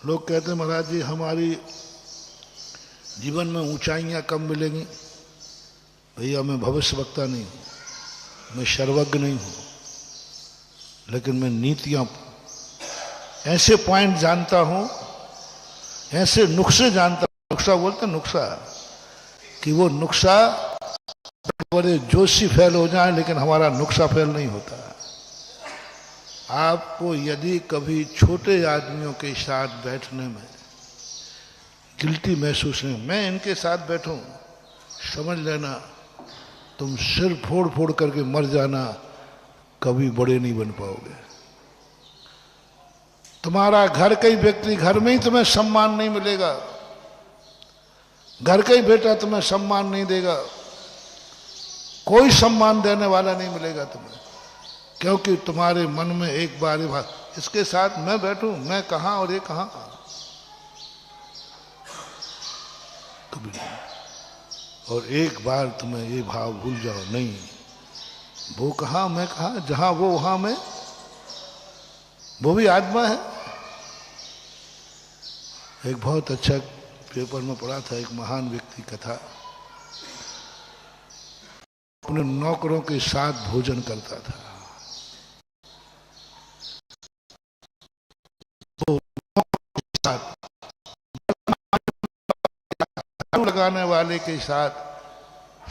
लोग कहते हैं महाराज जी हमारी जीवन में ऊंचाइयां कब मिलेंगी। भैया मैं भविष्यवक्ता नहीं हूँ, मैं सर्वज्ञ नहीं हूँ, लेकिन मैं नीतियां ऐसे पॉइंट जानता हूँ, ऐसे नुक्से जानता हूँ, नुक्सा बोलते हैं नुक्सा, कि वो नुक्सा बड़े जोशी फैल हो जाए लेकिन हमारा नुक्सा फैल नहीं होता। आपको यदि कभी छोटे आदमियों के साथ बैठने में गिल्टी महसूस नहीं, मैं इनके साथ बैठूं, समझ लेना तुम सिर फोड़ फोड़ करके मर जाना, कभी बड़े नहीं बन पाओगे। तुम्हारा घर का ही व्यक्ति, घर में ही तुम्हें सम्मान नहीं मिलेगा, घर का ही बेटा तुम्हें सम्मान नहीं देगा, कोई सम्मान देने वाला नहीं मिलेगा तुम्हें, क्योंकि तुम्हारे मन में एक बार इसके साथ मैं बैठूं, मैं कहां और ये कहां, कभी नहीं। और एक बार तुम्हें ये भाव भूल जाओ, नहीं वो कहां मैं कहां, जहां वो वहां मैं, वो भी आत्मा है। एक बहुत अच्छा पेपर में पढ़ा था, एक महान व्यक्ति कथा, अपने नौकरों के साथ भोजन करता था। लगाने वाले के साथ,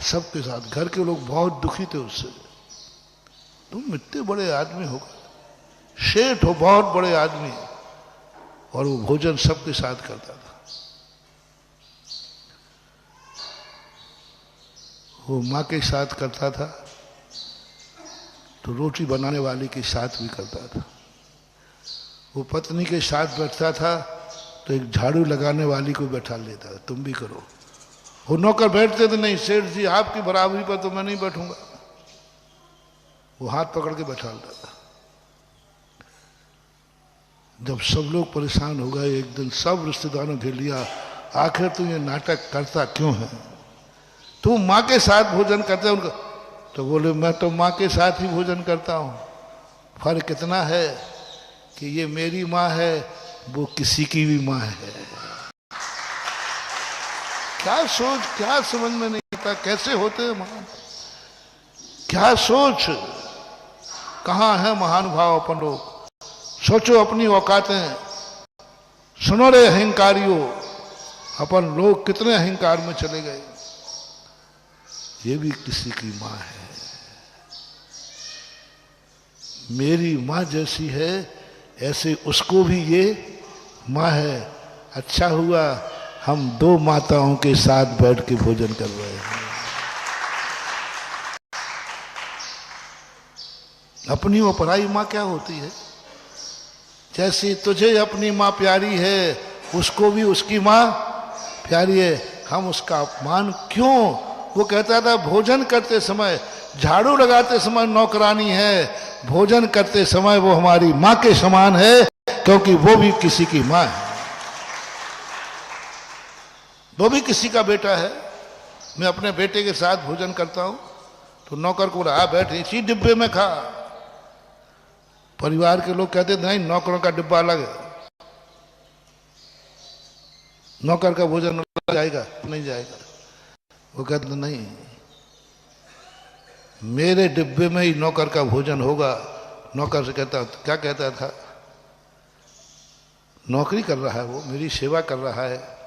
सबके साथ, घर के लोग बहुत दुखी थे उससे। तुम इतने बड़े आदमी हो, शेठ हो, बहुत बड़े आदमी, और वो भोजन सबके साथ करता था। वो माँ के साथ करता था तो रोटी बनाने वाले के साथ भी करता था। वो पत्नी के साथ बैठता था तो एक झाड़ू लगाने वाली को बैठा लेता था, तुम भी करो। वो नौकर बैठते थे, नहीं सेठ जी आपकी बराबरी पर तो मैं नहीं बैठूंगा, वो हाथ पकड़ के बैठा लेता था। जब सब लोग परेशान हो गए, एक दिन सब रिश्तेदारों ने लिया, आखिर तू ये नाटक करता क्यों है, तू माँ के साथ भोजन करता है उनका। तो बोले मैं तो माँ के साथ ही भोजन करता हूँ, फर्क इतना है कि ये मेरी माँ है, वो किसी की भी माँ है। क्या सोच, क्या समझ में नहीं आता, कैसे होते हैं महान, क्या सोच, कहाँ है महानुभाव अपन लोग। सोचो अपनी औकातें, सुनो रे अहंकारियों, अपन लोग कितने अहंकार में चले गए। ये भी किसी की माँ है, मेरी माँ जैसी है ऐसे उसको भी ये माँ है। अच्छा हुआ हम दो माताओं के साथ बैठ के भोजन कर रहे हैं। अपनी वो पराई माँ क्या होती है, जैसी तुझे अपनी माँ प्यारी है उसको भी उसकी माँ प्यारी है, हम उसका अपमान क्यों। वो कहता था भोजन करते समय, झाड़ू लगाते समय नौकरानी है, भोजन करते समय वो हमारी माँ के समान है, क्योंकि वो भी किसी की माँ है, वो भी किसी का बेटा है। मैं अपने बेटे के साथ भोजन करता हूं तो नौकर को बोला आ बैठ इसी डिब्बे में खा। परिवार के लोग कहते नहीं नौकरों का डिब्बा अलग है, नौकर का भोजन जाएगा नहीं जाएगा। वो कहते नहीं, मेरे डिब्बे में ही नौकर का भोजन होगा। नौकर से कहता क्या कहता था, नौकरी कर रहा है वो, मेरी सेवा कर रहा है,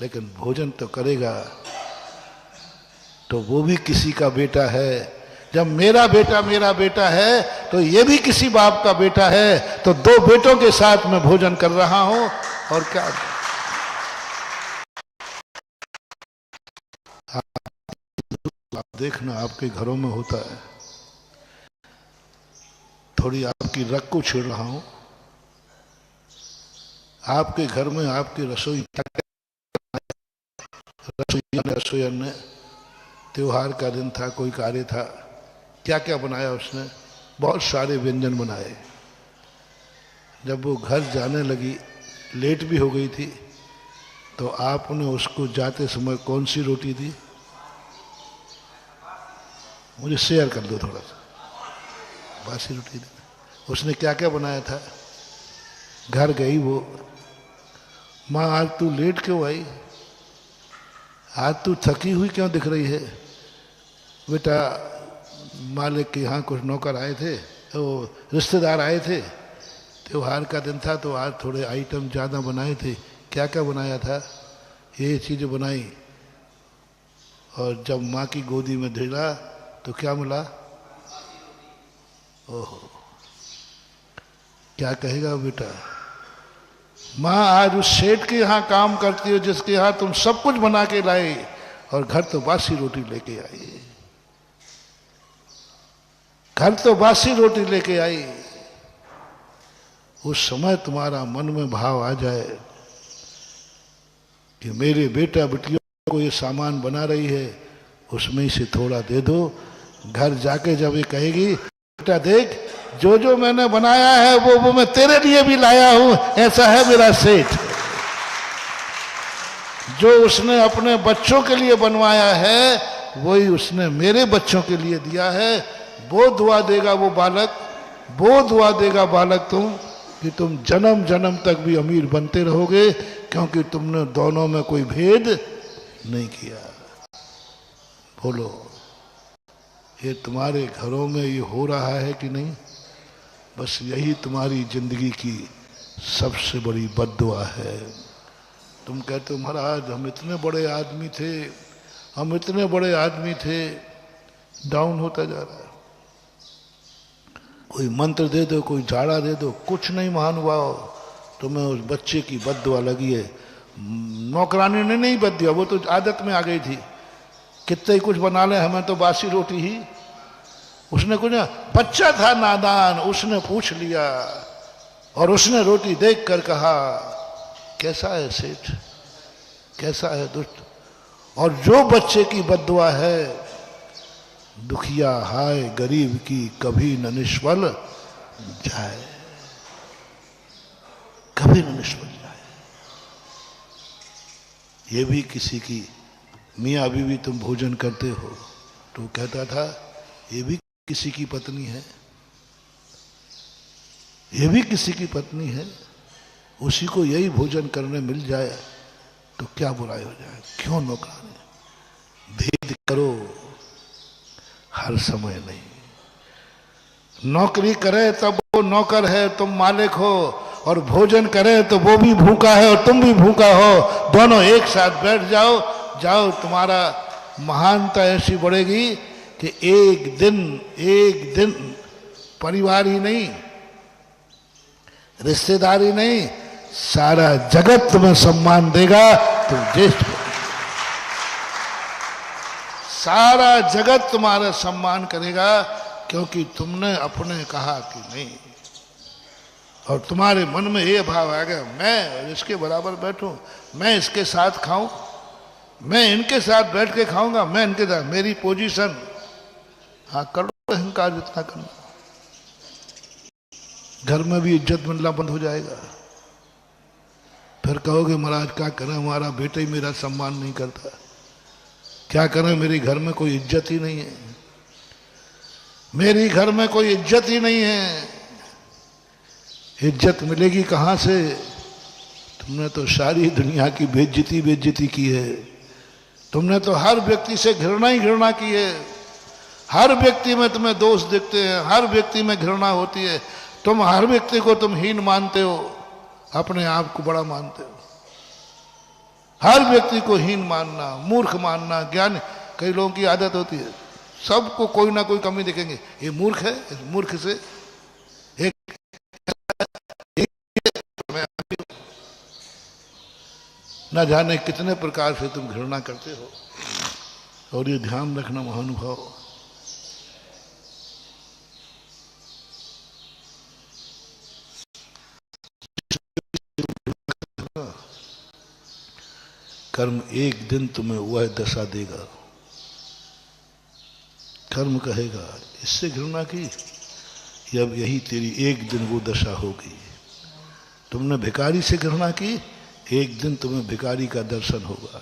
लेकिन भोजन तो करेगा, तो वो भी किसी का बेटा है। जब मेरा बेटा है तो ये भी किसी बाप का बेटा है, तो दो बेटों के साथ मैं भोजन कर रहा हूं। और क्या आप देखना आपके घरों में होता है, थोड़ी आपकी रग को छेड़ रहा हूं, आपके घर में आपकी रसोईया ने त्योहार का दिन था, कोई कार्य था, क्या क्या बनाया उसने, बहुत सारे व्यंजन बनाए। जब वो घर जाने लगी, लेट भी हो गई थी, तो आपने उसको जाते समय कौन सी रोटी दी, मुझे शेयर कर दो थोड़ा सा, बासी रोटी दी। उसने क्या क्या बनाया था, घर गई वो, माँ आज तू लेट क्यों आई, आज तू थकी हुई क्यों दिख रही है। बेटा मालिक के यहाँ कुछ नौकर आए थे, वो रिश्तेदार आए थे, त्योहार का दिन था तो आज थोड़े आइटम ज़्यादा बनाए थे। क्या क्या बनाया था, ये चीज़ें बनाई। और जब माँ की गोदी में ढेला तो क्या मिला, ओहो क्या कहेगा बेटा। माँ आज उस सेठ के यहाँ काम करती हो जिसके यहाँ तुम सब कुछ बना के लाए और घर तो बासी रोटी लेके आई, घर तो बासी रोटी लेके आई। उस समय तुम्हारा मन में भाव आ जाए कि मेरे बेटा बेटियों को ये सामान बना रही है, उसमें से थोड़ा दे दो। घर जाके जब ये कहेगी बेटा देख जो जो मैंने बनाया है वो मैं तेरे लिए भी लाया हूं, ऐसा है मेरा सेठ। जो उसने अपने बच्चों के लिए बनवाया है वही उसने मेरे बच्चों के लिए दिया है। वो दुआ देगा वो बालक, वो दुआ देगा बालक तुम कि तुम जन्म जन्म तक भी अमीर बनते रहोगे, क्योंकि तुमने दोनों में कोई भेद नहीं किया। बोलो ये तुम्हारे घरों में ये हो रहा है कि नहीं। बस यही तुम्हारी जिंदगी की सबसे बड़ी बद्दुआ है। तुम कहते हो महाराज हम इतने बड़े आदमी थे, हम इतने बड़े आदमी थे, डाउन होता जा रहा है। कोई मंत्र दे दो, कोई झाड़ा दे दो, कुछ नहीं महानुभाव, तुम्हें उस बच्चे की बद्दुआ लगी है। नौकरानी ने नहीं बद दिया, वो तो आदत में आ गई थी, कितने ही कुछ बना ले हमें तो बासी रोटी ही। उसने कुछ ना, बच्चा था नादान, उसने पूछ लिया और उसने रोटी देख कर कहा कैसा है सेठ, कैसा है दुष्ट। और जो बच्चे की बद्दुआ है, दुखिया हाय गरीब की कभी न निष्फल जाए, कभी न निष्फल जाए। ये भी किसी की, मियाँ बीवी तुम भोजन करते हो तो कहता था ये भी किसी की पत्नी है, ये भी किसी की पत्नी है, उसी को यही भोजन करने मिल जाए तो क्या बुराई हो जाए। क्यों नौकरानी, भेद करो हर समय नहीं। नौकरी करे तब वो नौकर है, तुम मालिक हो, और भोजन करे तो वो भी भूखा है और तुम भी भूखा हो। दोनों एक साथ बैठ जाओ, जाओ तुम्हारा महानता ऐसी बढ़ेगी कि एक दिन परिवार ही नहीं, रिश्तेदारी नहीं, सारा जगत तुम्हें सम्मान देगा। तुम ज्येष्ठ, सारा जगत तुम्हारा सम्मान करेगा, क्योंकि तुमने अपने कहा कि नहीं। और तुम्हारे मन में ये भाव आ गया मैं इसके बराबर बैठूं, मैं इसके साथ खाऊं, मैं इनके साथ बैठ के खाऊंगा, मैं इनके साथ, मेरी पोजीशन। हाँ कर लो अहंकार जितना करना, घर में भी इज्जत मिलना बंद हो जाएगा। फिर कहोगे महाराज क्या करें, हमारा बेटा ही मेरा सम्मान नहीं करता, क्या करें, मेरे घर में कोई इज्जत ही नहीं है, मेरी घर में कोई इज्जत ही नहीं है। इज्जत मिलेगी कहां से, तुमने तो सारी दुनिया की बेइज्जती की है। तुमने तो हर व्यक्ति से घृणा ही घृणा की है, हर व्यक्ति में तुम्हें दोष दिखते हैं, हर व्यक्ति में घृणा होती है। तुम हर व्यक्ति को तुम हीन मानते हो, अपने आप को बड़ा मानते हो। हर व्यक्ति को हीन मानना, मूर्ख मानना, ज्ञान, कई लोगों की आदत होती है, सबको कोई ना कोई कमी दिखेंगे, ये मूर्ख है, इस मूर्ख से एक न जाने कितने प्रकार से तुम घृणा करते हो। और ये ध्यान रखना महानुभाव, कर्म एक दिन तुम्हें वह दशा देगा। कर्म कहेगा इससे घृणा की, अब यही तेरी एक दिन वो दशा होगी। तुमने भिखारी से घृणा की, एक दिन तुम्हें भिखारी का दर्शन होगा।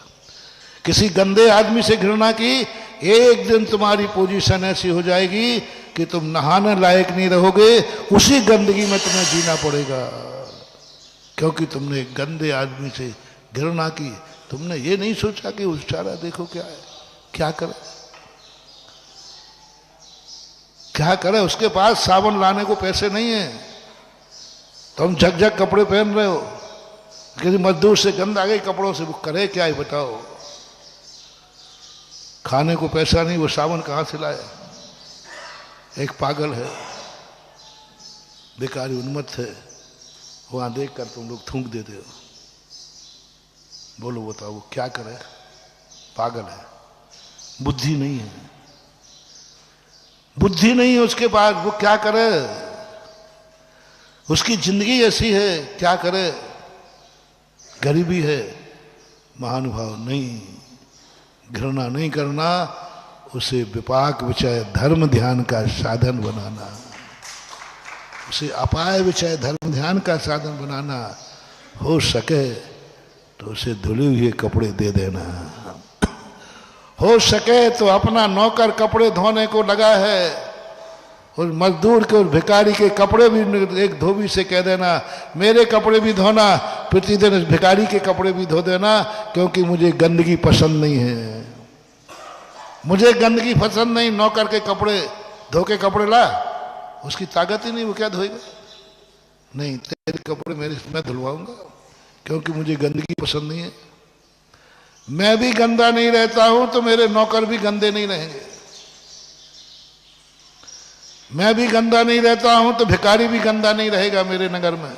किसी गंदे आदमी से घृणा की, एक दिन तुम्हारी पोजीशन ऐसी हो जाएगी कि तुम नहाने लायक नहीं रहोगे, उसी गंदगी में तुम्हें जीना पड़ेगा। क्योंकि तुमने एक गंदे आदमी से घृणा की। तुमने ये नहीं सोचा कि बेचारा देखो क्या है, क्या करे, क्या करे। उसके पास साबुन लाने को पैसे नहीं है, तुम झकझक कपड़े पहन रहे हो, किसी मजदूर से गंद आ गई कपड़ों से, वो करे क्या है बताओ। खाने को पैसा नहीं, वो साबुन कहाँ से लाए। एक पागल है, बेकारी उन्मत्त है, वहां देखकर तुम लोग थूक देते हो। बोलो बताओ वो क्या करे, पागल है, बुद्धि नहीं है, बुद्धि नहीं है उसके पास, वो क्या करे। उसकी जिंदगी ऐसी है, क्या करे, गरीबी है। महानुभाव नहीं, घृणा नहीं करना, उसे विपाक विचय धर्म ध्यान का साधन बनाना, उसे अपाय विचय धर्म ध्यान का साधन बनाना। हो सके तो उसे धुले हुए कपड़े दे देना, हो सके तो अपना नौकर कपड़े धोने को लगा है, उस मजदूर के, उस भिखारी के कपड़े भी एक धोबी से कह देना मेरे कपड़े भी धोना, प्रतिदिन उस भिखारी के कपड़े भी धो देना, क्योंकि मुझे गंदगी पसंद नहीं है, मुझे गंदगी पसंद नहीं। नौकर के कपड़े धो के कपड़े ला, उसकी ताकत ही नहीं, वो क्या धोएगा। नहीं, तेरे कपड़े मैं धुलवाऊंगा, क्योंकि मुझे गंदगी पसंद नहीं है। मैं भी गंदा नहीं रहता हूं तो मेरे नौकर भी गंदे नहीं रहेंगे, मैं भी गंदा नहीं रहता हूं तो भिखारी भी गंदा नहीं रहेगा मेरे नगर में,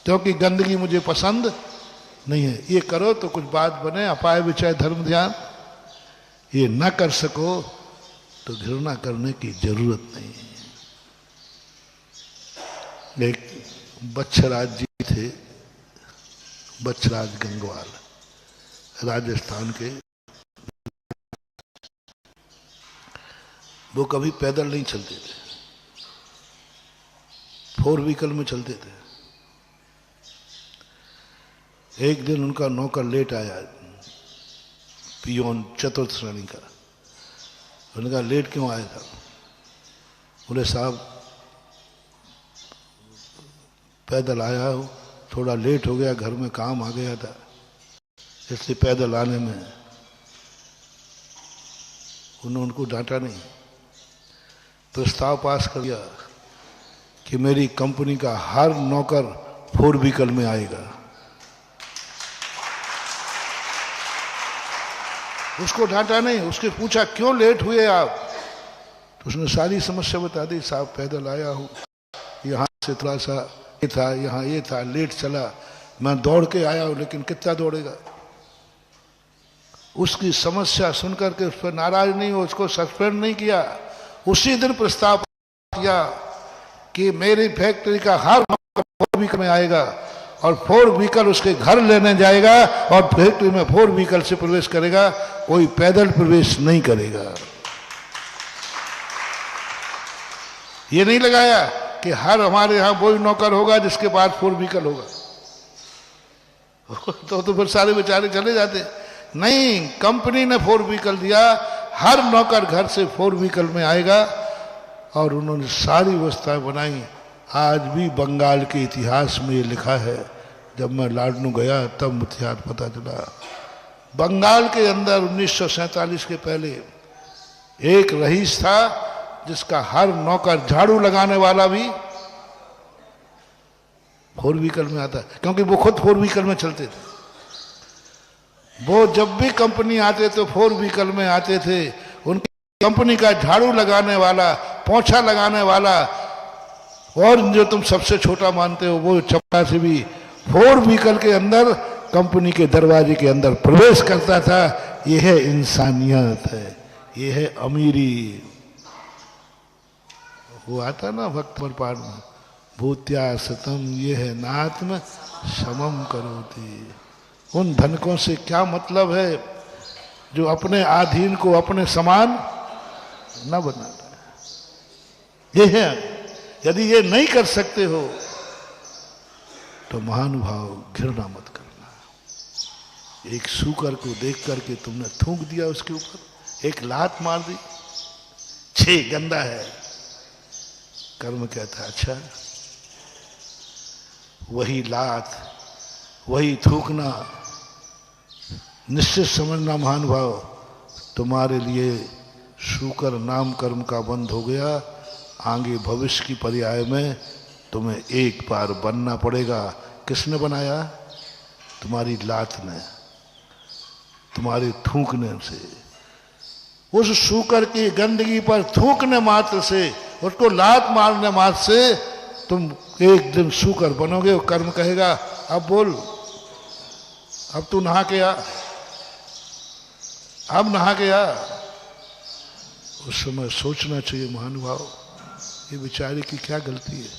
क्योंकि गंदगी मुझे पसंद नहीं है। ये करो तो कुछ बात बने, अपाय विचय धर्म ध्यान। ये न कर सको तो घृणा करने की जरूरत नहीं है। एक बच्छराज जी थे, बच्छराज गंगवाल, राजस्थान के। वो कभी पैदल नहीं चलते थे, 4 व्हीकल में चलते थे। एक दिन उनका नौकर लेट आया, पियोन चतुर्थ श्रेणी का। उन्होंने कहा लेट क्यों आया था। बोले साहब पैदल आया हूँ, थोड़ा लेट हो गया, घर में काम आ गया था, इसलिए पैदल आने में। उन्होंने उनको डांटा नहीं, प्रस्ताव पास कर दिया कि मेरी कंपनी का हर नौकर 4 व्हीकल में आएगा। उसको डांटा नहीं, उसके पूछा क्यों लेट हुए आप, तो उसने सारी समस्या बता दी। साहब पैदल आया हूँ, यहाँ से थोड़ा सा ये था, यहाँ ये था, लेट चला, मैं दौड़ के आया हूँ, लेकिन कितना दौड़ेगा। उसकी समस्या सुनकर के उस पर नाराज नहीं हो, उसको सस्पेंड नहीं किया। उसी दिन प्रस्ताव किया कि मेरी फैक्ट्री का हर नौकर 4 व्हीकल में आएगा और 4 व्हीकल उसके घर लेने जाएगा और फैक्ट्री में 4 व्हीकल से प्रवेश करेगा, कोई पैदल प्रवेश नहीं करेगा। ये नहीं लगाया कि हर हमारे यहां वही नौकर होगा जिसके पास 4 व्हीकल होगा, तो फिर सारे बेचारे चले जाते। नहीं, कंपनी ने 4 व्हीकल दिया, हर नौकर घर से 4 व्हीकल में आएगा, और उन्होंने सारी व्यवस्थाएं बनाई। आज भी बंगाल के इतिहास में ये लिखा है, जब मैं लाडनू गया तब इतिहास पता चला। बंगाल के अंदर 1947 के पहले एक रईस था जिसका हर नौकर, झाड़ू लगाने वाला भी 4 व्हीकल में आता, क्योंकि वो खुद 4 व्हीकल में चलते थे। वो जब भी कंपनी आते तो 4 व्हीकल में आते थे। उनकी कंपनी का झाड़ू लगाने वाला, पोंछा लगाने वाला, और जो तुम सबसे छोटा मानते हो वो चपड़ा से भी 4 व्हीकल के अंदर कंपनी के दरवाजे के अंदर प्रवेश करता था। यह है इंसानियत, है ये है अमीरी। वो आता ना भक्त पर पाठ में, भूत्या सतम ये है नात्म समम करोति। उन धनकों से क्या मतलब है जो अपने अधीन को अपने समान न बनाता है। ये है, यदि ये नहीं कर सकते हो तो महानुभाव घृणा मत करना। एक सूकर को देख करके तुमने थूक दिया उसके ऊपर, एक लात मार दी, छे गंदा है। कर्म कहता है अच्छा वही लात, वही थूकना। निश्चित समझना महानुभाव, तुम्हारे लिए शुकर नाम कर्म का बंद हो गया। आगे भविष्य की पर्याय में तुम्हें एक बार बनना पड़ेगा। किसने बनाया? तुम्हारी लात ने, तुम्हारे थूकने से। उस शुकर की गंदगी पर थूकने मात्र से, उसको लात मारने मात्र से तुम एक दिन शुकर बनोगे। वो कर्म कहेगा अब बोल, अब तू नहा के आ, अब नहा के आ। उस समय सोचना चाहिए महानुभाव, ये बेचारे की क्या गलती है,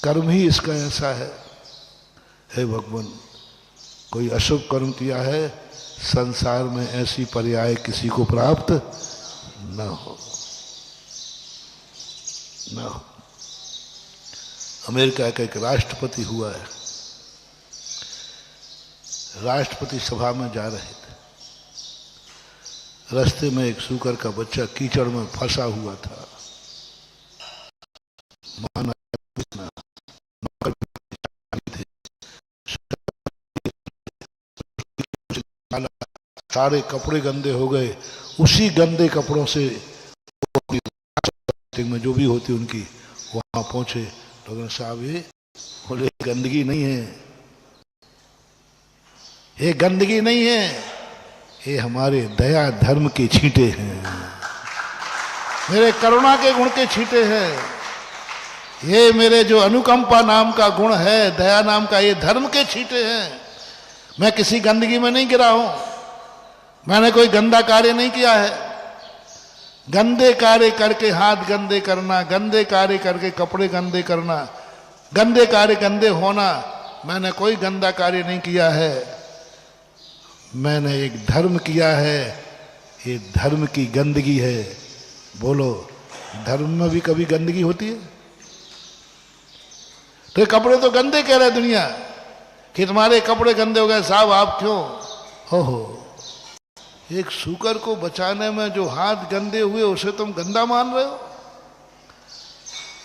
कर्म ही इसका ऐसा है। हे भगवान, कोई अशुभ कर्म किया है, संसार में ऐसी पर्याय किसी को प्राप्त न हो, न हो। अमेरिका का एक राष्ट्रपति हुआ है, राष्ट्रपति सभा में जा रहे थे, रास्ते में एक सूकर का बच्चा कीचड़ में फंसा हुआ था। सारे कपड़े गंदे हो गए। उसी गंदे कपड़ों से में जो भी होती उनकी, वहां पहुंचे। लोगों साहब ये बोले गंदगी नहीं है, ये गंदगी नहीं है, ये हमारे दया धर्म के छींटे हैं, मेरे करुणा के गुण के छींटे हैं। ये मेरे जो अनुकंपा नाम का गुण है, दया नाम का, ये धर्म के छींटे हैं। मैं किसी गंदगी में नहीं गिरा हूं, मैंने कोई गंदा कार्य नहीं किया है। गंदे कार्य करके हाथ गंदे करना, गंदे कार्य करके कपड़े गंदे करना, गंदे कार्य गंदे होना, मैंने कोई गंदा कार्य नहीं किया है। मैंने एक धर्म किया है, ये धर्म की गंदगी है। बोलो, धर्म में भी कभी गंदगी होती है? तो ये कपड़े तो गंदे कह रहे दुनिया कि तुम्हारे कपड़े गंदे हो गए साहब, आप क्यों? हो एक सूकर को बचाने में जो हाथ गंदे हुए उसे तुम गंदा मान रहे हो?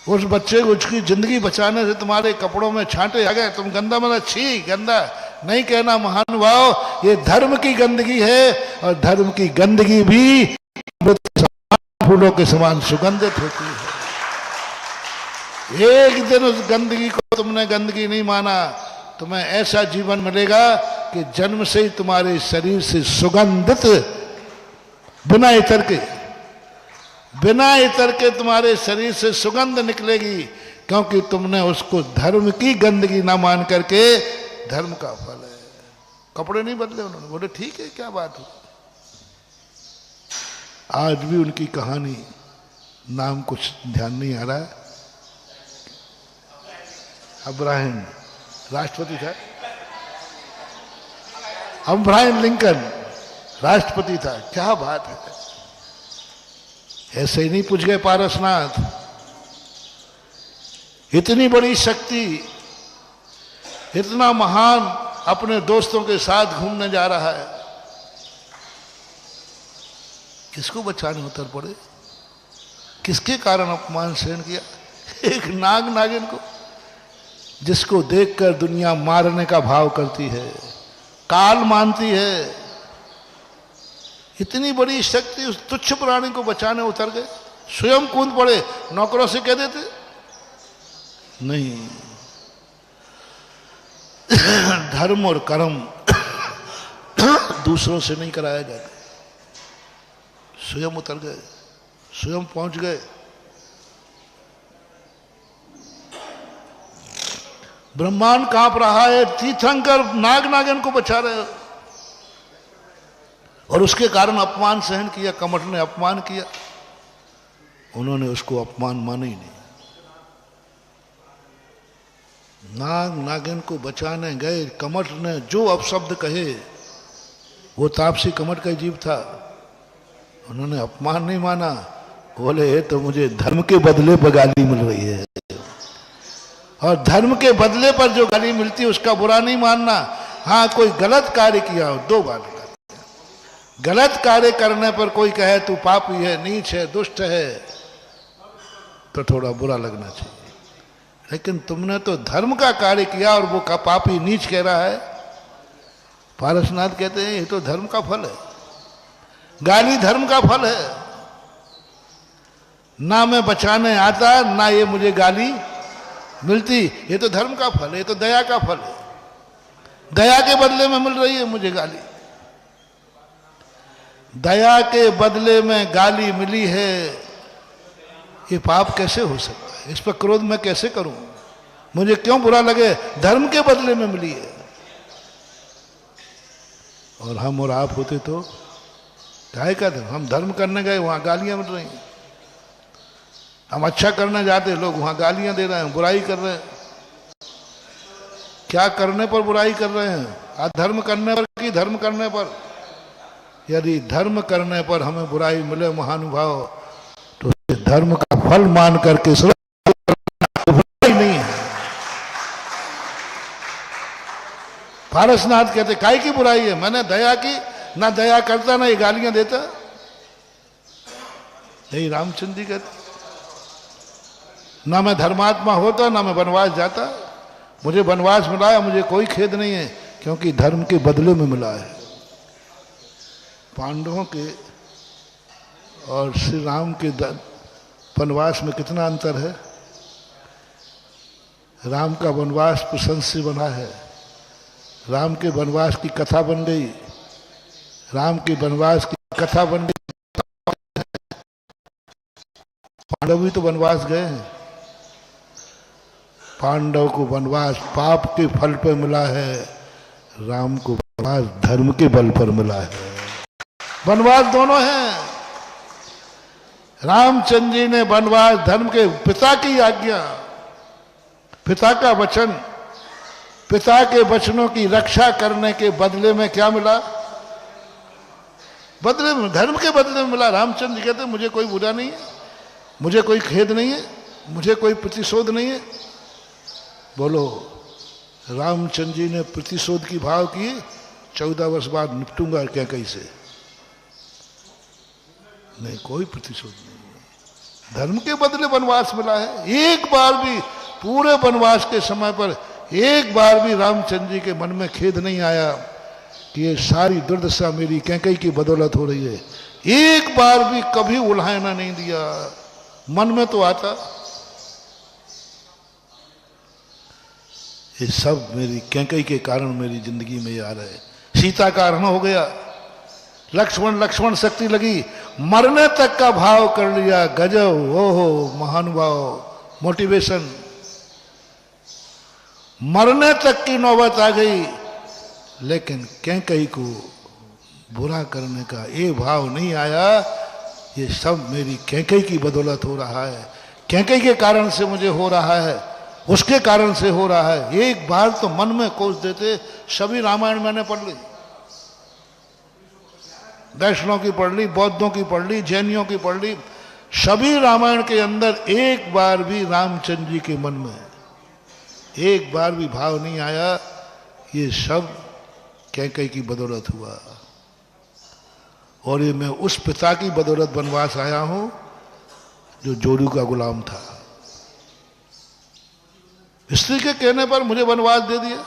उस बच्चे को उसकी जिंदगी बचाने से तुम्हारे कपड़ों में छांटे आ गए, तुम गंदा माना? छी, गंदा नहीं कहना महानुभाव, ये धर्म की गंदगी है। और धर्म की गंदगी भी फूलों के समान सुगंधित होती है। एक दिन उस गंदगी को तुमने गंदगी नहीं माना, तुम्हें ऐसा जीवन मिलेगा कि जन्म से ही तुम्हारे शरीर से सुगंधित, बिना इतर के तुम्हारे शरीर से सुगंध निकलेगी, क्योंकि तुमने उसको धर्म की गंदगी ना मान करके, धर्म का फल है। कपड़े नहीं बदले उन्होंने, बोले ठीक है, क्या बात हो। आज भी उनकी कहानी, नाम कुछ ध्यान नहीं आ रहा है, अब्राहम राष्ट्रपति था, अब्राहम लिंकन राष्ट्रपति था। क्या बात है, ऐसे ही नहीं पूछ गए पारसनाथ। इतनी बड़ी शक्ति, इतना महान, अपने दोस्तों के साथ घूमने जा रहा है, किसको बचाने उतर पड़े? किसके कारण अपमान सहन किया? एक नाग नागिन को, जिसको देखकर दुनिया मारने का भाव करती है, काल मानती है। इतनी बड़ी शक्ति उस तुच्छ प्राणी को बचाने उतर गए, स्वयं कूद पड़े। नौकरों से कह देते नहीं। धर्म और कर्म दूसरों से नहीं कराया जाता, स्वयं उतर गए, स्वयं पहुंच गए। ब्रह्मांड कांप रहा है, तीर्थंकर नाग नागिन को बचा रहे हो, और उसके कारण अपमान सहन किया। कमठ ने अपमान किया, उन्होंने उसको अपमान माना ही नहीं। नाग नागिन को बचाने गए, कमठ ने जो अपशब्द कहे, वो तापसी कमठ का जीव था, उन्होंने अपमान नहीं माना। बोले तो मुझे धर्म के बदले पर गाली मिल रही है, और धर्म के बदले पर जो गाली मिलती है उसका बुरा नहीं मानना। हाँ, कोई गलत कार्य किया हो, दो बात करते हैं। गलत कार्य करने पर कोई कहे तू पापी है, नीच है, दुष्ट है, तो थोड़ा बुरा लगना चाहिए। लेकिन तुमने तो धर्म का कार्य किया और वो का पापी नीच कह रहा है। पारसनाथ कहते हैं ये तो धर्म का फल है, गाली धर्म का फल है। ना मैं बचाने आता ना ये मुझे गाली मिलती, ये तो धर्म का फल है, ये तो दया का फल है। दया के बदले में मिल रही है मुझे गाली, दया के बदले में गाली मिली है। ये पाप कैसे हो सकता है? इस पर क्रोध मैं कैसे करूं? मुझे क्यों बुरा लगे? धर्म के बदले में मिली है। और हम और आप होते तो काहे का धर्म? हम धर्म करने गए, वहां गालियां मिल रही हैं। हम अच्छा करने जाते, लोग वहां गालियां दे रहे हैं, बुराई कर रहे हैं। क्या करने पर बुराई कर रहे हैं? अधर्म करने पर कि धर्म करने पर? यदि धर्म करने पर हमें बुराई मिले महानुभाव, तो धर्म का फल मान करके बुराई नहीं है। पारसनाथ कहते काय की बुराई है? मैंने दया की, ना दया करता ना ये गालियां देता। यही रामचंद्र जी कहते, ना मैं धर्मात्मा होता ना मैं वनवास जाता। मुझे वनवास मिला है, मुझे कोई खेद नहीं है, क्योंकि धर्म के बदले में मिला है। पांडवों के और श्री राम के वनवास में कितना अंतर है। राम का वनवास प्रसन्न से बना है, राम के वनवास की कथा बन गई, राम के वनवास की कथा बन गई। पांडव भी तो वनवास गए हैं। पांडव को वनवास पाप के फल पर मिला है, राम को वनवास धर्म के बल पर मिला है। वनवास दोनों हैं। रामचंद्र जी ने वनवास धर्म के, पिता की आज्ञा, पिता का वचन, पिता के वचनों की रक्षा करने के बदले में क्या मिला? बदले में, धर्म के बदले में मिला। रामचंद्र जी कहते मुझे कोई बुरा नहीं है, मुझे कोई खेद नहीं है, मुझे कोई प्रतिशोध नहीं है। बोलो, रामचंद्र जी ने प्रतिशोध की भाव की, 14 वर्ष बाद निपटूंगा क्या कैसे? नहीं, कोई प्रतिशोध नहीं है। धर्म के बदले वनवास मिला है। एक बार भी पूरे वनवास के समय पर एक बार भी रामचंद्र जी के मन में खेद नहीं आया कि ये सारी दुर्दशा मेरी कैकई की बदौलत हो रही है। एक बार भी कभी उल्हाना नहीं दिया। मन में तो आता, ये सब मेरी कैकई के कारण मेरी जिंदगी में आ रहा है। सीता का हरण हो गया, लक्ष्मण शक्ति लगी, मरने तक का भाव कर लिया। गजब, ओहो महानुभाव, मोटिवेशन। मरने तक की नौबत आ गई, लेकिन कैकई को बुरा करने का ये भाव नहीं आया। ये सब मेरी कैकई की बदौलत हो रहा है, कैकई के कारण से मुझे हो रहा है, उसके कारण से हो रहा है। एक बार तो मन में कोस देते। सभी रामायण मैंने पढ़ ली, वैष्णव की पढ़ ली, बौद्धों की पढ़ ली, जैनियों की पढ़ ली। सभी रामायण के अंदर एक बार भी रामचंद्र जी के मन में एक बार भी भाव नहीं आया ये सब कैकई की बदौलत हुआ। और ये मैं उस पिता की बदौलत वनवास आया हूं जो जोरू का गुलाम था। स्त्री के कहने पर मुझे वनवास दे दिया,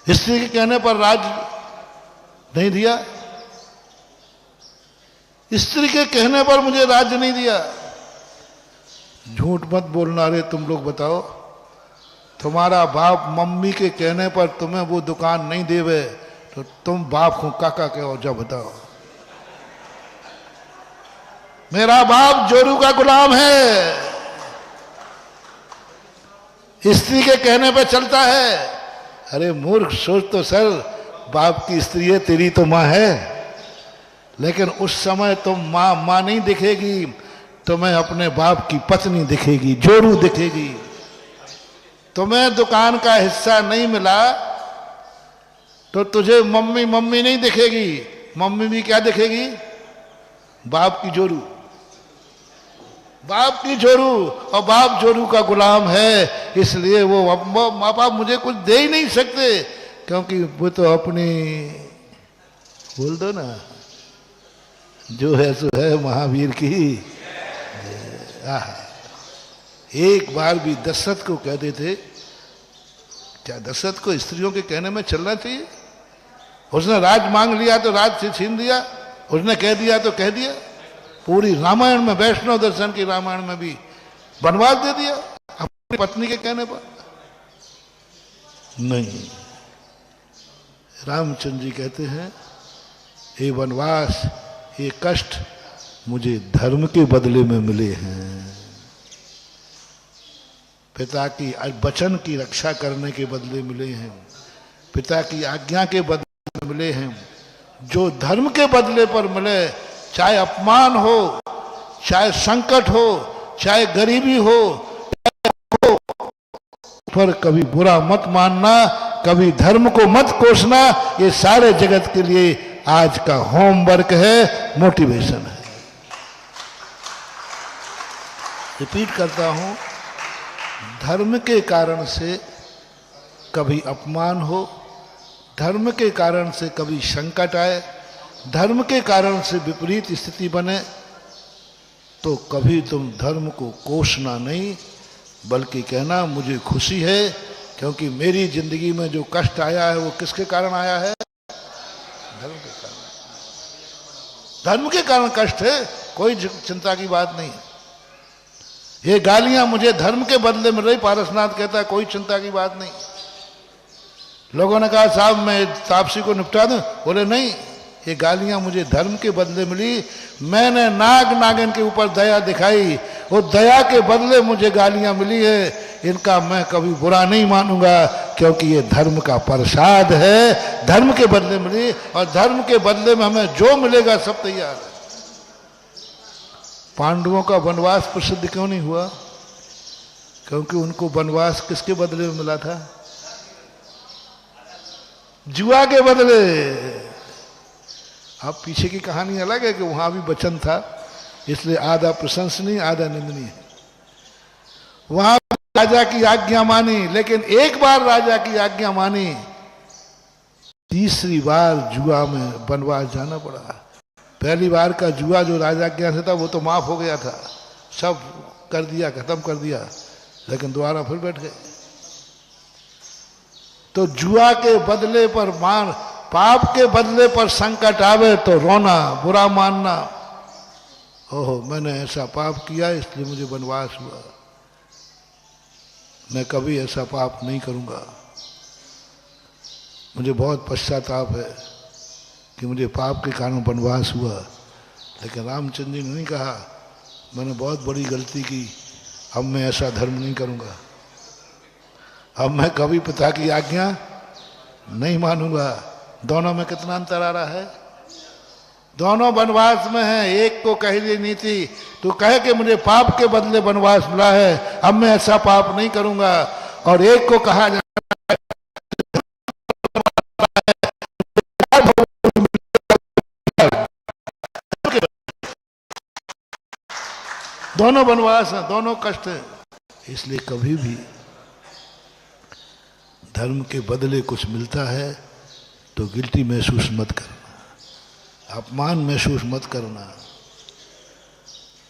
स्त्री के कहने पर राज नहीं दिया, स्त्री के कहने पर मुझे राज्य नहीं दिया। झूठ मत बोलना रे तुम लोग, बताओ तुम्हारा बाप मम्मी के कहने पर तुम्हें वो दुकान नहीं देवे तो तुम बाप को काका कहो? जा बताओ। मेरा बाप जोरू का गुलाम है, स्त्री के कहने पे चलता है। अरे मूर्ख, सोच तो सर, बाप की स्त्री है, तेरी तो माँ है, लेकिन उस समय तुम माँ नहीं दिखेगी, तुम्हें अपने बाप की पत्नी दिखेगी, जोरू दिखेगी। तुम्हें दुकान का हिस्सा नहीं मिला तो तुझे मम्मी मम्मी नहीं दिखेगी, मम्मी भी क्या दिखेगी? बाप की जोरू, बाप की जोरू। और बाप जोरू का गुलाम है, इसलिए वो माँ बाप मुझे कुछ दे ही नहीं सकते, क्योंकि वो तो अपनी, बोल दो ना, जो है सो है, महावीर की। एक बार भी दशरथ को कहते थे, क्या दशरथ को स्त्रियों के कहने में चलना चाहिए? उसने राज मांग लिया तो राज से छीन दिया, उसने कह दिया तो कह दिया। पूरी रामायण में, वैष्णव दर्शन की रामायण में भी वनवास दे दिया अपनी पत्नी के कहने पर। नहीं, रामचंद्र जी कहते हैं ये वनवास, ये कष्ट मुझे धर्म के बदले में मिले हैं, पिता की वचन की रक्षा करने के बदले मिले हैं, पिता की आज्ञा के बदले में मिले हैं। जो धर्म के बदले पर मिले, चाहे अपमान हो, चाहे संकट हो, चाहे गरीबी हो, पर कभी बुरा मत मानना, कभी धर्म को मत कोसना। ये सारे जगत के लिए आज का होमवर्क है, मोटिवेशन है। रिपीट करता हूं, धर्म के कारण से कभी अपमान हो, धर्म के कारण से कभी संकट आए, धर्म के कारण से विपरीत स्थिति बने, तो कभी तुम धर्म को कोसना नहीं, बल्कि कहना मुझे खुशी है क्योंकि मेरी जिंदगी में जो कष्ट आया है वो किसके कारण आया है? धर्म के कारण। धर्म के कारण कष्ट है, कोई चिंता की बात नहीं है। ये गालियां मुझे धर्म के बदले मिल रही, पारसनाथ कहता है कोई चिंता की बात नहीं। लोगों ने कहा साहब मैं तापसी को निपटा दूं, बोले नहीं, ये गालियां मुझे धर्म के बदले मिली, मैंने नाग नागिन के ऊपर दया दिखाई, वो दया के बदले मुझे गालियां मिली है, इनका मैं कभी बुरा नहीं मानूंगा क्योंकि ये धर्म का प्रसाद है, धर्म के बदले मिली, और धर्म के बदले में हमें जो मिलेगा सब तैयार है। पांडवों का वनवास प्रसिद्ध क्यों नहीं हुआ? क्योंकि उनको वनवास किसके बदले में मिला था? जुआ के बदले। अब पीछे की कहानी अलग है कि वहां भी वचन था, इसलिए आधा प्रशंसनीय आधा निंदनीय। वहां राजा की आज्ञा मानी, लेकिन एक बार राजा की आज्ञा मानी, तीसरी बार जुआ में वनवास जाना पड़ा। पहली बार का जुआ जो राजा के यहाँ से था वो तो माफ हो गया था, सब कर दिया, खत्म कर दिया, लेकिन दोबारा फिर बैठ गए। तो जुआ के बदले पर मान, पाप के बदले पर संकट आवे तो रोना, बुरा मानना, ओहो मैंने ऐसा पाप किया इसलिए मुझे वनवास हुआ, मैं कभी ऐसा पाप नहीं करूंगा, मुझे बहुत पश्चाताप है कि मुझे पाप के कारण वनवास हुआ। लेकिन रामचंद्र जी ने नहीं कहा मैंने बहुत बड़ी गलती की, अब मैं ऐसा धर्म नहीं करूंगा, अब मैं कभी पिता की आज्ञा नहीं मानूंगा। दोनों में कितना अंतर आ रहा है? दोनों वनवास में है। एक को कह दी नीति, तू कहे कि मुझे पाप के बदले वनवास मिला है, अब मैं ऐसा पाप नहीं करूंगा, और एक को कहा जाता दोनों वनवास है, दोनों कष्ट है। इसलिए कभी भी धर्म के बदले कुछ मिलता है तो गिल्टी महसूस मत करना, अपमान महसूस मत करना,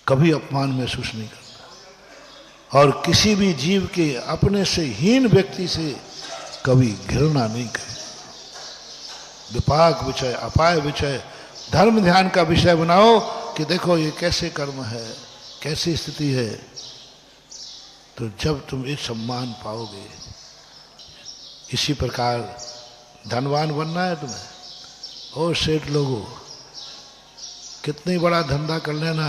कभी अपमान महसूस नहीं करना, और किसी भी जीव के अपने से हीन व्यक्ति से कभी घृणा नहीं करना। विपाक विषय, अपाय विषय, धर्म ध्यान का विषय बनाओ कि देखो ये कैसे कर्म है, कैसी स्थिति है। तो जब तुम एक सम्मान पाओगे, इसी प्रकार धनवान बनना है तुम्हें, और सेठ लोगों कितनी बड़ा धंधा कर लेना,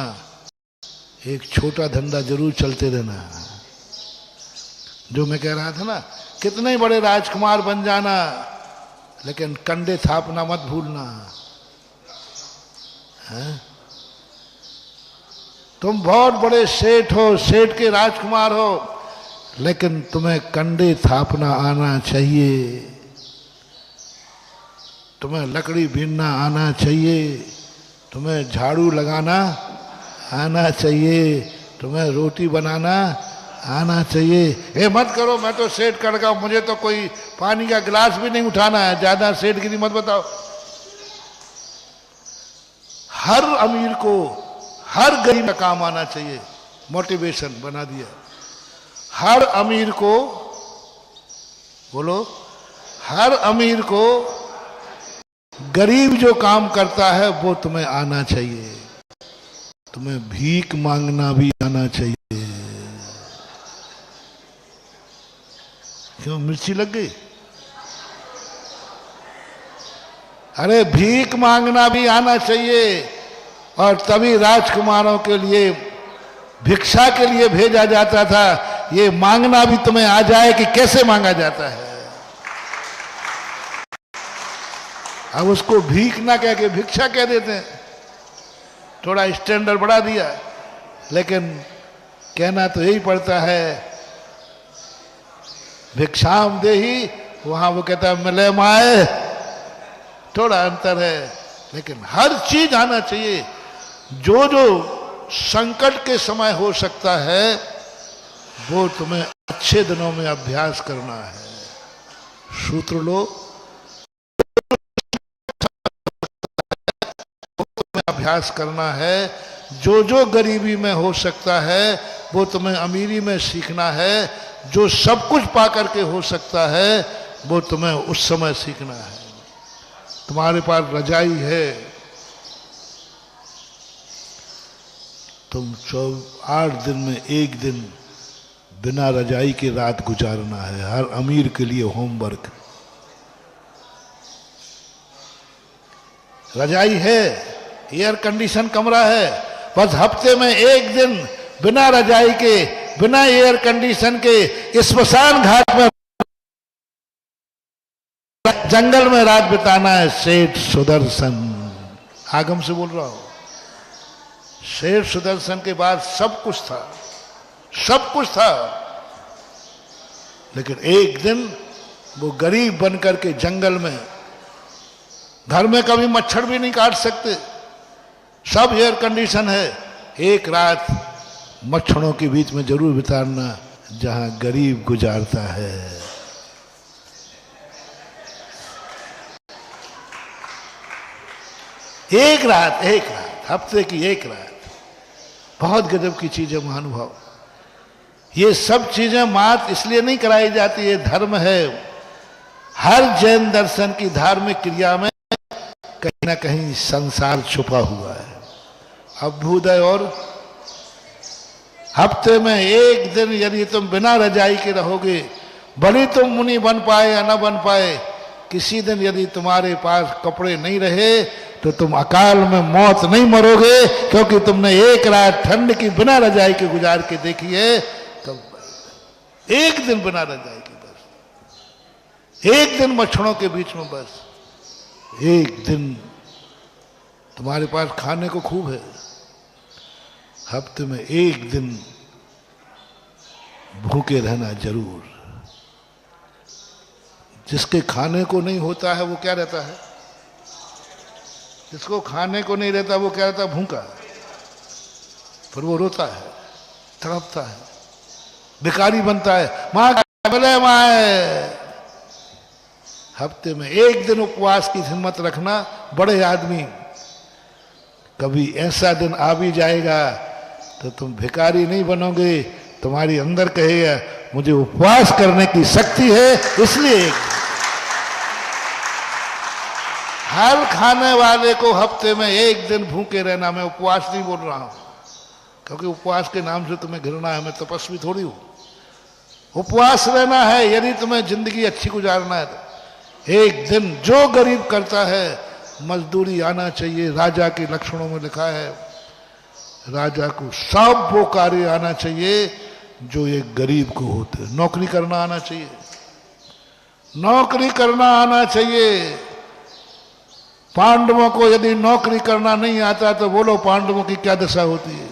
एक छोटा धंधा जरूर चलते रहना। जो मैं कह रहा था ना, कितने बड़े राजकुमार बन जाना, लेकिन कंडे थापना मत भूलना है? तुम बहुत बड़े सेठ हो, सेठ के राजकुमार हो, लेकिन तुम्हें कंडे थापना आना चाहिए, तुम्हें लकड़ी बीनना आना चाहिए, तुम्हें झाड़ू लगाना आना चाहिए, तुम्हें रोटी बनाना आना चाहिए। ये मत करो मैं तो सेठ कर गया, मुझे तो कोई पानी का गिलास भी नहीं उठाना है, ज्यादा सेठगिरी मत बताओ। हर अमीर को हर गरीब का काम आना चाहिए, मोटिवेशन बना दिया। हर अमीर को, बोलो, हर अमीर को गरीब जो काम करता है वो तुम्हें आना चाहिए। तुम्हें भीख मांगना भी आना चाहिए। क्यों मिर्ची लग गई? अरे भीख मांगना भी आना चाहिए। और तभी राजकुमारों के लिए भिक्षा के लिए भेजा जाता था। ये मांगना भी तुम्हें आ जाए कि कैसे मांगा जाता है। अब उसको भीख ना कह के भिक्षा कह देते हैं, थोड़ा स्टैंडर्ड बढ़ा दिया। लेकिन कहना तो यही पड़ता है, भिक्षाम देही, वहां वो कहता है मिले माए, थोड़ा अंतर है। लेकिन हर चीज आना चाहिए। जो जो संकट के समय हो सकता है वो तुम्हें अच्छे दिनों में अभ्यास करना है। सूत्र लो, अभ्यास करना है। जो जो गरीबी में हो सकता है वो तुम्हें अमीरी में सीखना है। जो सब कुछ पा करके हो सकता है वो तुम्हें उस समय सीखना है। तुम्हारे पास रजाई है, तुम 8 दिन में 1 दिन बिना रजाई के रात गुजारना है। हर अमीर के लिए होमवर्क। रजाई है, एयर कंडीशन कमरा है, बस हफ्ते में 1 दिन बिना रजाई के, बिना एयर कंडीशन के स्मशान घाट में, जंगल में रात बिताना है। सेठ सुदर्शन, आगम से बोल रहा हूं। सेठ सुदर्शन के बाद सब कुछ था, सब कुछ था। लेकिन एक दिन वो गरीब बनकर के जंगल में, घर में कभी मच्छर भी नहीं काट सकते, सब एयर कंडीशन है। एक रात मच्छरों के बीच में जरूर बिताना जहां गरीब गुजारता है। एक रात, हफ्ते की 1 रात। बहुत गजब की चीज है महानुभाव। ये सब चीजें मात्र इसलिए नहीं कराई जाती, ये धर्म है। हर जैन दर्शन की धार्मिक क्रिया में कहीं ना कहीं संसार छुपा हुआ है। अभ्युदय और हफ्ते में 1 दिन यदि तुम बिना रजाई के रहोगे, भले तुम मुनि बन पाए या न बन पाए, किसी दिन यदि तुम्हारे पास कपड़े नहीं रहे तो तुम अकाल में मौत नहीं मरोगे, क्योंकि तुमने 1 रात ठंड की बिना रजाई के गुजार के देखी है। तब 1 दिन बिना रजाई के, बस 1 दिन मच्छरों के बीच में, बस 1 दिन तुम्हारे पास खाने को खूब है। हफ्ते में 1 दिन भूखे रहना जरूर। जिसके खाने को नहीं होता है वो क्या रहता है? जिसको खाने को नहीं रहता वो क्या रहता है? भूखा। फिर वो रोता है, तड़पता है, भिखारी बनता है। माँ बोले माए, हफ्ते में 1 दिन उपवास की हिम्मत रखना। बड़े आदमी, कभी ऐसा दिन आ भी जाएगा तो तुम भिखारी नहीं बनोगे, तुम्हारी अंदर कहेगा मुझे उपवास करने की शक्ति है, इसलिए हर खाने वाले को हफ्ते में 1 दिन भूखे रहना। मैं उपवास नहीं बोल रहा हूं, क्योंकि उपवास के नाम से तुम्हें घृणा है। मैं तपस्वी थोड़ी हूं। उपवास रहना है यदि तुम्हें जिंदगी अच्छी गुजारना है तो। 1 दिन जो गरीब करता है, मजदूरी आना चाहिए। राजा के लक्षणों में लिखा है, राजा को सब वो कार्य आना चाहिए जो एक गरीब को होते। नौकरी करना आना चाहिए, नौकरी करना आना चाहिए। पांडवों को यदि नौकरी करना नहीं आता तो बोलो पांडवों की क्या दशा होती है।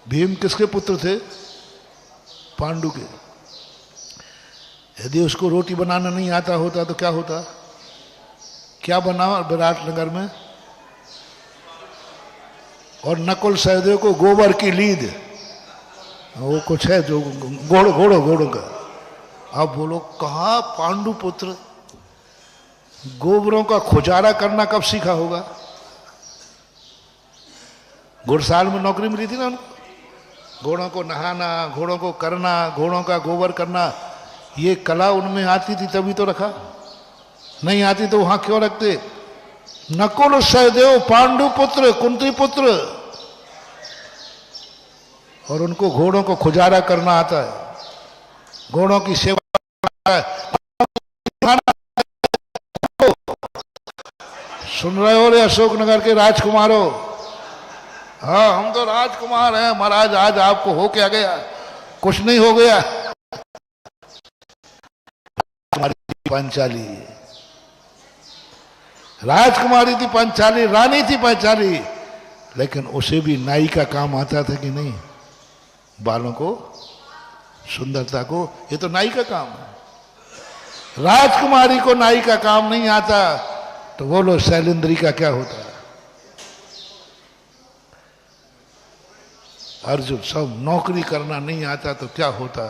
भीम किसके पुत्र थे? पांडु के। यदि उसको रोटी बनाना नहीं आता होता तो क्या होता? क्या बना विराटनगर में? और नकुल सहदेव को गोबर की लीद, वो कुछ है जो घोड़ों का। अब बोलो कहा पांडु पुत्र गोबरों का खुजारा करना कब सीखा होगा? घुड़साल में नौकरी मिली थी ना उनको। घोड़ों को नहाना, घोड़ों को करना, घोड़ों का गोबर करना, ये कला उनमें आती थी तभी तो रखा, नहीं आती तो वहां क्यों रखते। नकुल सहदेव पांडु पुत्र कुंती पुत्र, और उनको घोड़ों को खुजारा करना आता है, घोड़ों की सेवा करना है। सुन रहे हो रे अशोकनगर के राजकुमारों, हाँ हम तो राजकुमार हैं महाराज, आज आपको हो क्या गया, कुछ नहीं हो गया। पांचाली राजकुमारी थी, पांचाली रानी थी पांचाली, लेकिन उसे भी नाई का काम आता था कि नहीं, बालों को, सुंदरता को, ये तो नाई का काम है। राजकुमारी को नाई का काम नहीं आता तो बोलो शैलेंद्री का क्या होता। अर्जुन सब नौकरी करना नहीं आता तो क्या होता,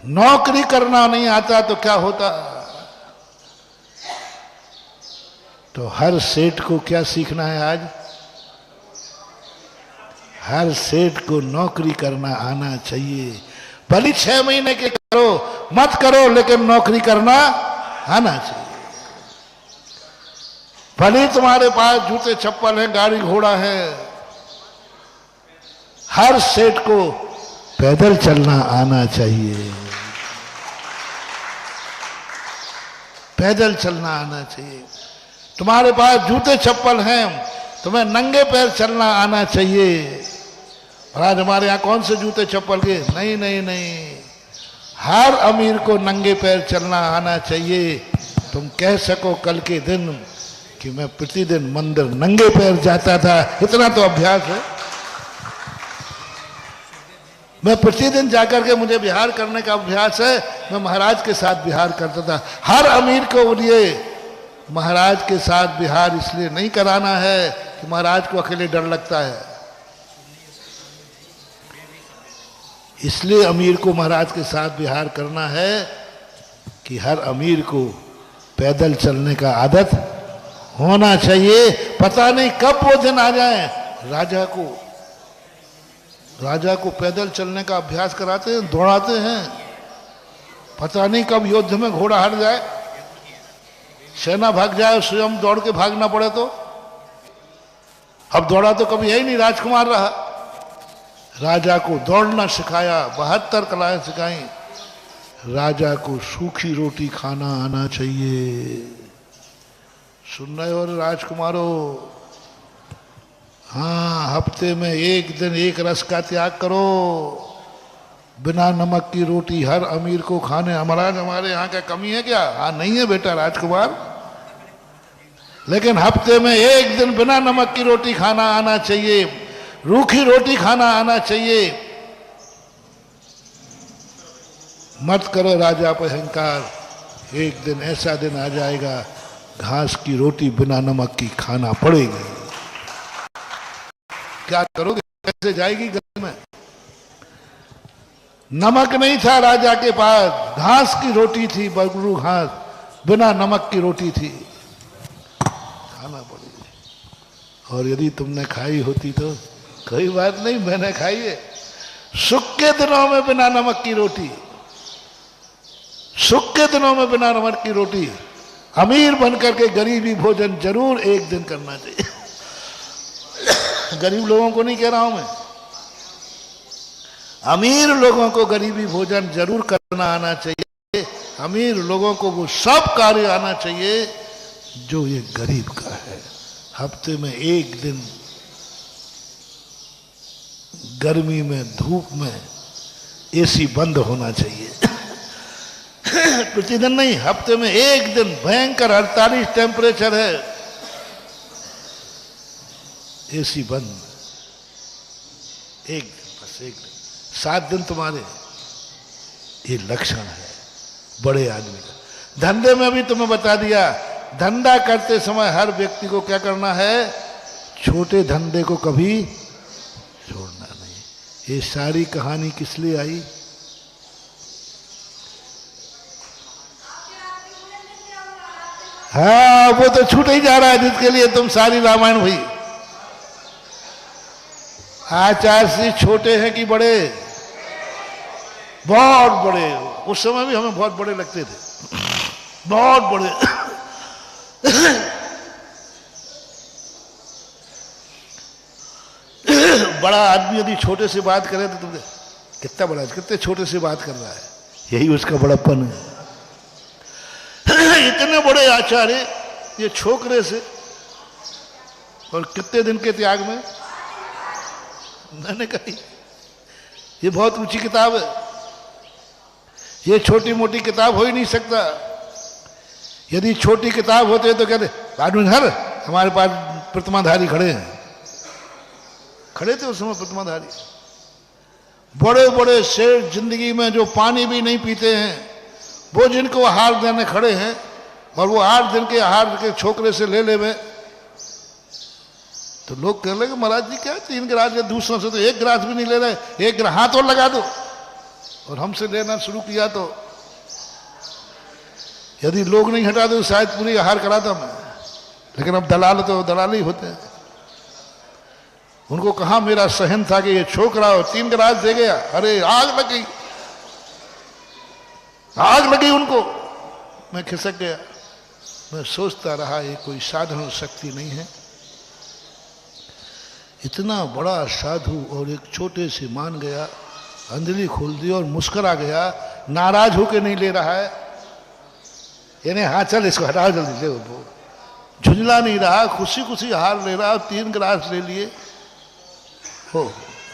नौकरी करना नहीं आता तो क्या होता। तो हर सेठ को क्या सीखना है आज, हर सेठ को नौकरी करना आना चाहिए। भले 6 महीने के करो मत करो, लेकिन नौकरी करना आना चाहिए। भले तुम्हारे पास जूते चप्पल है, गाड़ी घोड़ा है, हर सेठ को पैदल चलना आना चाहिए, पैदल चलना आना चाहिए। तुम्हारे पास जूते चप्पल हैं, तुम्हें नंगे पैर चलना आना चाहिए। महाराज हमारे यहाँ कौन से जूते चप्पल के, नहीं नहीं नहीं, हर अमीर को नंगे पैर चलना आना चाहिए। तुम कह सको कल के दिन कि मैं प्रतिदिन मंदिर नंगे पैर जाता था, इतना तो अभ्यास है। मैं प्रतिदिन जाकर के, मुझे बिहार करने का अभ्यास है, मैं महाराज के साथ बिहार करता था। हर अमीर को लिए महाराज के साथ बिहार इसलिए नहीं कराना है कि महाराज को अकेले डर लगता है, इसलिए अमीर को महाराज के साथ बिहार करना है कि हर अमीर को पैदल चलने का आदत होना चाहिए। पता नहीं कब वो दिन आ जाए, राजा को पैदल चलने का अभ्यास कराते हैं, दौड़ाते हैं, पता नहीं कब युद्ध में घोड़ा हट जाए, सेना भाग जाए, स्वयं दौड़ के भागना पड़े तो। अब दौड़ा तो कभी यही नहीं, राजकुमार रहा। राजा को दौड़ना सिखाया, 72 कलाएं सिखाई। राजा को सूखी रोटी खाना आना चाहिए। सुन रहे हो राजकुमारों, हाँ हफ्ते में एक दिन एक रस का त्याग करो, बिना नमक की रोटी हर अमीर को खाने। महाराज हमारे यहाँ का कमी है क्या, हाँ नहीं है बेटा राजकुमार, लेकिन हफ्ते में एक दिन बिना नमक की रोटी खाना आना चाहिए, रूखी रोटी खाना आना चाहिए। मत करो राजा पर अहंकार, एक दिन ऐसा दिन आ जाएगा घास की रोटी बिना नमक की खाना पड़ेगी। क्या करोगे, कैसे जाएगी घर में। नमक नहीं था राजा के पास, घास की रोटी थी, बगरू घास, बिना नमक की रोटी थी, खाना पड़ेगी। और यदि तुमने खाई होती तो कोई बात नहीं, मैंने खाई है। सुख के दिनों में बिना नमक की रोटी, सुख के दिनों में बिना नमक की रोटी। अमीर बनकर के गरीबी भोजन जरूर एक दिन करना चाहिए। गरीब लोगों को नहीं कह रहा हूं मैं, अमीर लोगों को गरीबी भोजन जरूर करना आना चाहिए। अमीर लोगों को वो सब कार्य आना चाहिए जो ये गरीब का है। हफ्ते में एक दिन गर्मी में धूप में एसी बंद होना चाहिए। प्रतिदिन नहीं, हफ्ते में एक दिन भयंकर 48 टेम्परेचर है, एसी बंद, एक दिन, बस एक दिन, 7 दिन तुम्हारे। ये लक्षण है बड़े आदमी का। धंधे में भी तुम्हें बता दिया, धंधा करते समय हर व्यक्ति को क्या करना है, छोटे धंधे को कभी छोड़ना नहीं। ये सारी कहानी किस लिए आई, हाँ वो तो छूट ही जा रहा है, जिसके लिए तुम सारी रामायण हुई। आचार्य श्री छोटे हैं कि बड़े? बहुत बड़े। उस समय भी हमें बहुत बड़े लगते थे, बहुत बड़े। बड़ा आदमी यदि छोटे से बात करे तो तुमने कितना बड़ा, कितने छोटे से बात कर रहा है, यही उसका बड़प्पन है। इतने बड़े आचार्य ये छोकरे से, और कितने दिन के त्याग में। मैंने कही ये बहुत ऊंची किताब है, ये छोटी मोटी किताब हो ही नहीं सकता। यदि छोटी किताब होते तो कहते हर हमारे पास प्रतिमाधारी खड़े हैं, खड़े थे उस समय प्रतिमाधारी। बड़े बड़े शेर जिंदगी में जो पानी भी नहीं पीते हैं, वो जिनको आहार देने खड़े हैं, और वो 8 दिन के आहार के छोकरे से ले ले में, तो लोग कह लगे महाराज जी क्या 3 गिलास या दूसरों से तो 1 गिलास भी नहीं ले रहे, 1 गिलास हाथ और लगा दो, और हमसे लेना शुरू किया तो यदि लोग नहीं हटा दो शायद पूरी आहार कराता मैं। लेकिन अब दलाल तो दलाल ही होते हैं। उनको कहा मेरा सहन था कि ये छोकरा 3 गिलास दे गया, अरे आग लगी, आग लगी उनको। मैं खिसक गया। मैं सोचता रहा ये कोई साधारण शक्ति नहीं है, इतना बड़ा साधु और एक छोटे से मान गया, अंजलि खोल दी और मुस्कुरा गया, नाराज होके नहीं ले रहा है, यानी हाँ चल इसको हटाओ जल्दी से, वो झुंझला नहीं रहा, खुशी खुशी हार ले रहा। 3 गिलास ले लिए हो,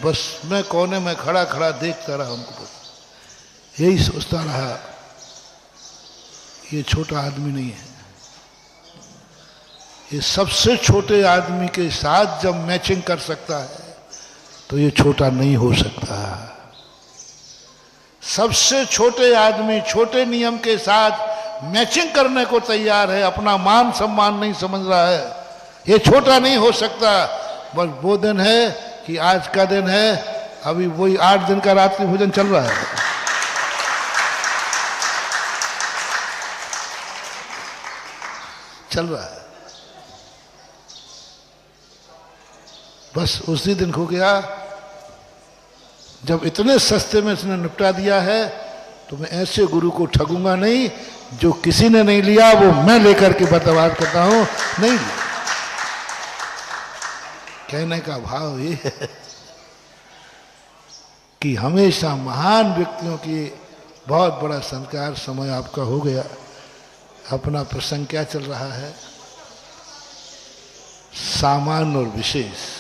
बस मैं कोने में खड़ा खड़ा देखता रहा उनको, यही सोचता रहा ये छोटा आदमी नहीं है। ये सबसे छोटे आदमी के साथ जब मैचिंग कर सकता है तो ये छोटा नहीं हो सकता। सबसे छोटे आदमी छोटे नियम के साथ मैचिंग करने को तैयार है, अपना मान सम्मान नहीं समझ रहा है, ये छोटा नहीं हो सकता। बस वो दिन है कि आज का दिन है, अभी वही 8 दिन का रात्रि भोजन चल रहा है। चल रहा है, बस उसी दिन खो गया। जब इतने सस्ते में इसने निपटा दिया है तो मैं ऐसे गुरु को ठगूंगा नहीं, जो किसी ने नहीं लिया वो मैं लेकर के बर्बाद करता हूं। नहीं, कहने का भाव ये है कि हमेशा महान व्यक्तियों की बहुत बड़ा संस्कार। समय आपका हो गया, अपना प्रसंग क्या चल रहा है, सामान्य और विशेष।